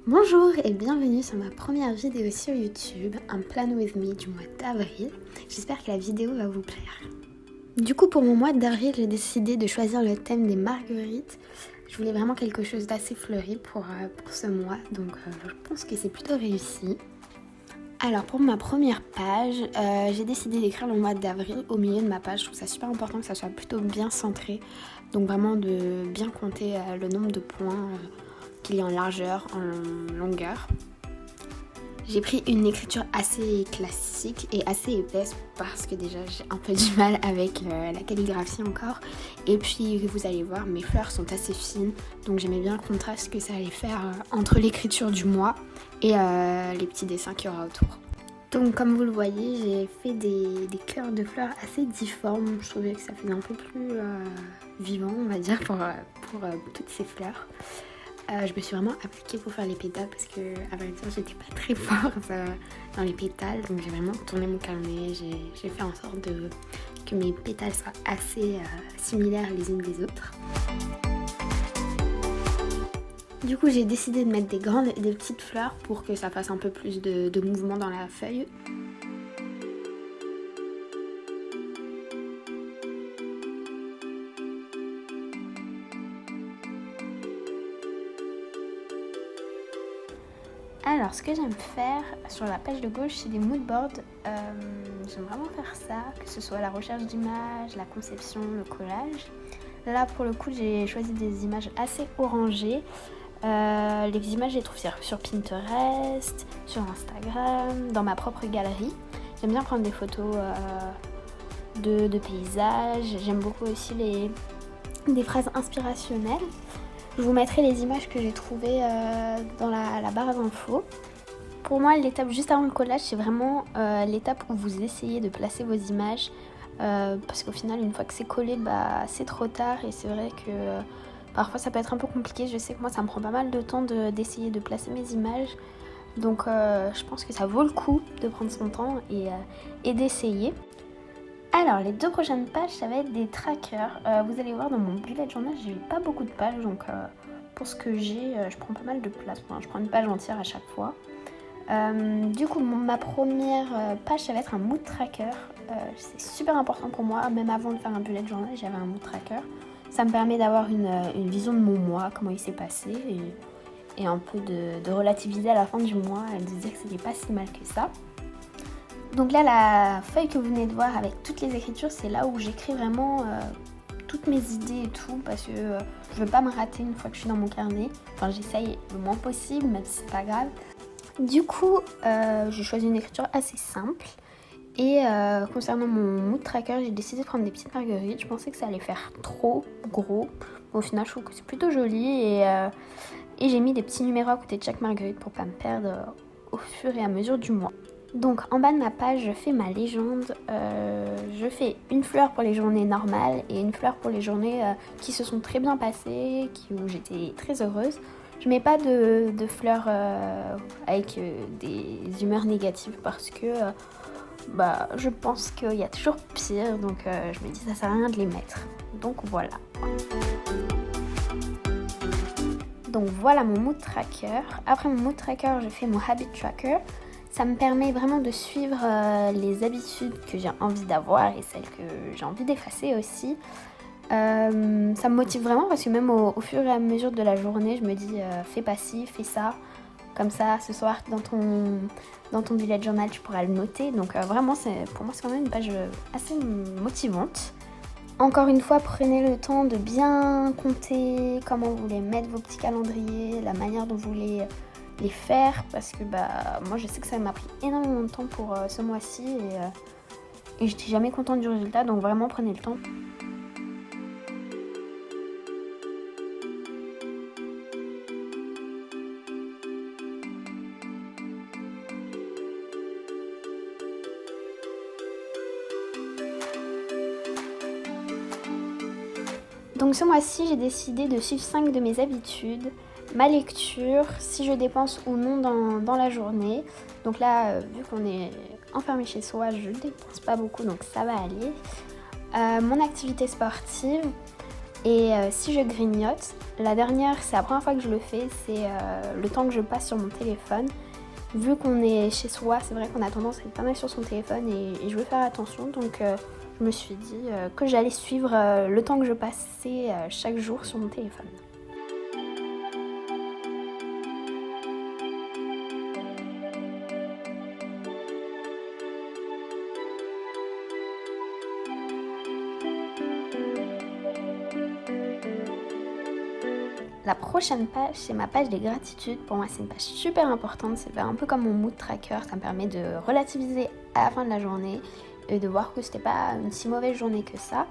Bonjour et bienvenue sur ma première vidéo sur YouTube, un Plan With Me du mois d'avril. J'espère que la vidéo va vous plaire. Du coup pour mon mois d'avril, j'ai décidé de choisir le thème des marguerites. Je voulais vraiment quelque chose d'assez fleuri pour ce mois, donc je pense que c'est plutôt réussi. Alors pour ma première page, j'ai décidé d'écrire le mois d'avril au milieu de ma page. Je trouve ça super important que ça soit plutôt bien centré, donc vraiment de bien compter le nombre de points qu'il y a en largeur, en longueur. J'ai pris une écriture assez classique et assez épaisse parce que déjà j'ai un peu du mal avec la calligraphie encore. Et puis vous allez voir, mes fleurs sont assez fines, donc j'aimais bien le contraste que ça allait faire entre l'écriture du mois et les petits dessins qu'il y aura autour. Donc comme vous le voyez, j'ai fait des cœurs de fleurs assez difformes. Je trouvais que ça faisait un peu plus vivant, on va dire, pour toutes ces fleurs. Je me suis vraiment appliquée pour faire les pétales parce que, à vrai dire, j'étais pas très forte dans les pétales. Donc j'ai vraiment tourné mon carnet, j'ai fait en sorte que mes pétales soient assez similaires les unes des autres. Du coup, j'ai décidé de mettre des grandes et des petites fleurs pour que ça fasse un peu plus de mouvement dans la feuille. Alors, ce que j'aime faire sur la page de gauche, c'est des moodboards. J'aime vraiment faire ça, que ce soit la recherche d'images, la conception, le collage. Là, pour le coup, j'ai choisi des images assez orangées. Les images, je les trouve sur Pinterest, sur Instagram, dans ma propre galerie. J'aime bien prendre des photos de paysages. J'aime beaucoup aussi des phrases inspirationnelles. Je vous mettrai les images que j'ai trouvées dans la barre d'infos. Pour moi, l'étape juste avant le collage, c'est vraiment l'étape où vous essayez de placer vos images. Parce qu'au final, une fois que c'est collé, c'est trop tard. Et c'est vrai que parfois, ça peut être un peu compliqué. Je sais que moi, ça me prend pas mal de temps d'essayer de placer mes images. Donc, je pense que ça vaut le coup de prendre son temps et d'essayer. Alors, les deux prochaines pages, ça va être des trackers. Vous allez voir dans mon bullet journal, j'ai pas beaucoup de pages, donc pour ce que j'ai, je prends pas mal de place. Enfin, je prends une page entière à chaque fois. Du coup, ma première page, ça va être un mood tracker. C'est super important pour moi, même avant de faire un bullet journal, j'avais un mood tracker. Ça me permet d'avoir une vision de mon mois, comment il s'est passé, et un peu de relativiser à la fin du mois et de se dire que c'était pas si mal que ça. Donc là, la feuille que vous venez de voir avec toutes les écritures, c'est là où j'écris vraiment toutes mes idées et tout, parce que je veux pas me rater une fois que je suis dans mon carnet. Enfin, j'essaye le moins possible, même si c'est pas grave. Du coup, j'ai choisi une écriture assez simple. Et concernant mon mood tracker, j'ai décidé de prendre des petites marguerites. Je pensais que ça allait faire trop gros. Au final, je trouve que c'est plutôt joli. Et j'ai mis des petits numéros à côté de chaque marguerite pour pas me perdre au fur et à mesure du mois. Donc en bas de ma page, je fais ma légende. Je fais une fleur pour les journées normales et une fleur pour les journées qui se sont très bien passées, où j'étais très heureuse. Je mets pas de fleurs avec des humeurs négatives parce que je pense qu'il y a toujours pire, donc je me dis ça sert à rien de les mettre. Donc voilà. Donc voilà mon mood tracker. Après mon mood tracker, je fais mon habit tracker. Ça me permet vraiment de suivre les habitudes que j'ai envie d'avoir et celles que j'ai envie d'effacer aussi. Ça me motive vraiment parce que même au fur et à mesure de la journée, je me dis fais pas ci, fais ça. Comme ça, ce soir, dans ton bullet journal, tu pourras le noter. Donc vraiment, pour moi, c'est quand même une page assez motivante. Encore une fois, prenez le temps de bien compter comment vous voulez mettre vos petits calendriers, la manière dont vous voulez les faire, parce que moi je sais que ça m'a pris énormément de temps pour ce mois-ci et j'étais jamais contente du résultat, donc vraiment prenez le temps. Donc ce mois-ci, j'ai décidé de suivre 5 de mes habitudes, ma lecture, si je dépense ou non dans la journée. Donc là, vu qu'on est enfermé chez soi, je ne dépense pas beaucoup, donc ça va aller. Mon activité sportive Et si je grignote, la dernière, c'est la première fois que je le fais, c'est le temps que je passe sur mon téléphone. Vu qu'on est chez soi, c'est vrai qu'on a tendance à être pas mal sur son téléphone et je veux faire attention. Donc je me suis dit que j'allais suivre le temps que je passais chaque jour sur mon téléphone. La prochaine page, c'est ma page des gratitudes. Pour moi, c'est une page super importante. C'est un peu comme mon mood tracker. Ça me permet de relativiser à la fin de la journée et de voir que c'était pas une si mauvaise journée que ça.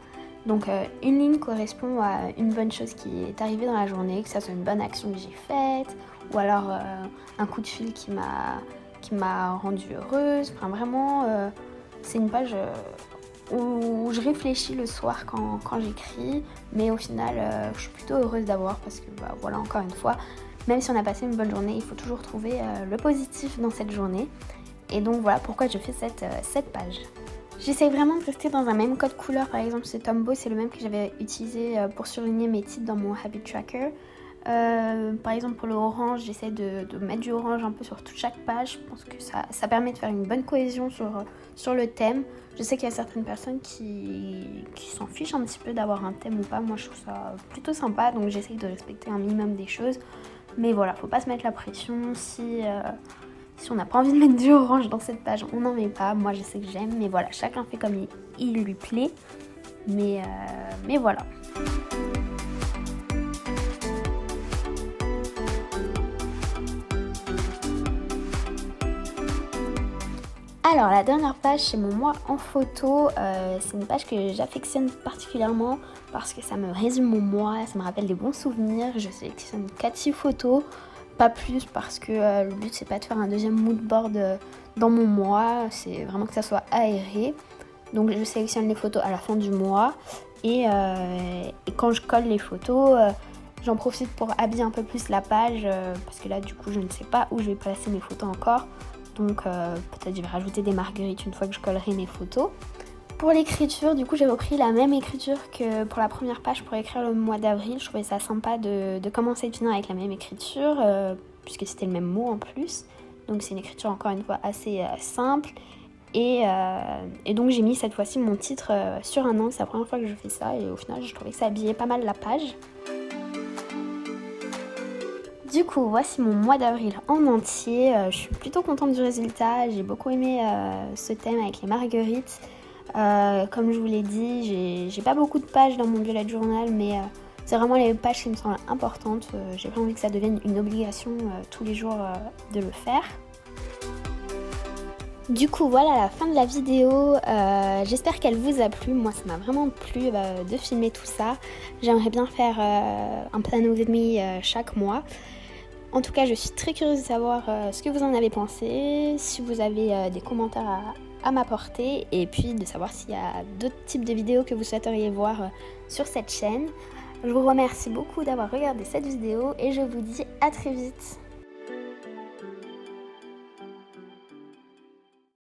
Donc, une ligne correspond à une bonne chose qui est arrivée dans la journée, que ça soit une bonne action que j'ai faite, ou alors un coup de fil qui m'a rendue heureuse. Enfin, vraiment, c'est une page où je réfléchis le soir quand j'écris, mais au final je suis plutôt heureuse d'avoir parce que voilà, encore une fois, même si on a passé une bonne journée, il faut toujours trouver le positif dans cette journée. Et donc voilà pourquoi je fais cette page. J'essaie vraiment de rester dans un même code couleur. Par exemple, ce Tombow, c'est le même que j'avais utilisé pour surligner mes titres dans mon habit tracker. Par exemple, pour le orange, j'essaie de mettre du orange un peu sur toute chaque page. Je pense que ça permet de faire une bonne cohésion sur le thème. Je sais qu'il y a certaines personnes qui s'en fichent un petit peu d'avoir un thème ou pas. Moi, je trouve ça plutôt sympa, donc j'essaie de respecter un minimum des choses. Mais voilà, faut pas se mettre la pression. Si on n'a pas envie de mettre du orange dans cette page, on n'en met pas. Moi, je sais que j'aime, mais voilà, chacun fait comme il lui plaît. Mais voilà. Alors la dernière page, c'est mon moi en photo. C'est une page que j'affectionne particulièrement parce que ça me résume mon moi, ça me rappelle des bons souvenirs. Je sélectionne 4-6 photos, pas plus, parce que le but c'est pas de faire un deuxième mood board dans mon mois, c'est vraiment que ça soit aéré. Donc je sélectionne les photos à la fin du mois et quand je colle les photos, j'en profite pour habiller un peu plus la page parce que là du coup je ne sais pas où je vais placer mes photos encore. Donc peut-être je vais rajouter des marguerites une fois que je collerai mes photos. Pour l'écriture, du coup j'ai repris la même écriture que pour la première page pour écrire le mois d'avril. Je trouvais ça sympa de commencer et de finir avec la même écriture puisque c'était le même mot en plus. Donc c'est une écriture encore une fois assez simple. Et donc j'ai mis cette fois-ci mon titre sur un angle. C'est la première fois que je fais ça et au final je trouvais que ça habillait pas mal la page. Du coup, voici mon mois d'avril en entier. Je suis plutôt contente du résultat. J'ai beaucoup aimé ce thème avec les marguerites. Comme je vous l'ai dit, j'ai pas beaucoup de pages dans mon bullet journal, mais c'est vraiment les pages qui me semblent importantes. J'ai pas envie que ça devienne une obligation tous les jours de le faire. Du coup, voilà la fin de la vidéo. J'espère qu'elle vous a plu. Moi, ça m'a vraiment plu de filmer tout ça. J'aimerais bien faire un plan with me chaque mois. En tout cas, je suis très curieuse de savoir ce que vous en avez pensé, si vous avez des commentaires à m'apporter et puis de savoir s'il y a d'autres types de vidéos que vous souhaiteriez voir sur cette chaîne. Je vous remercie beaucoup d'avoir regardé cette vidéo et je vous dis à très vite.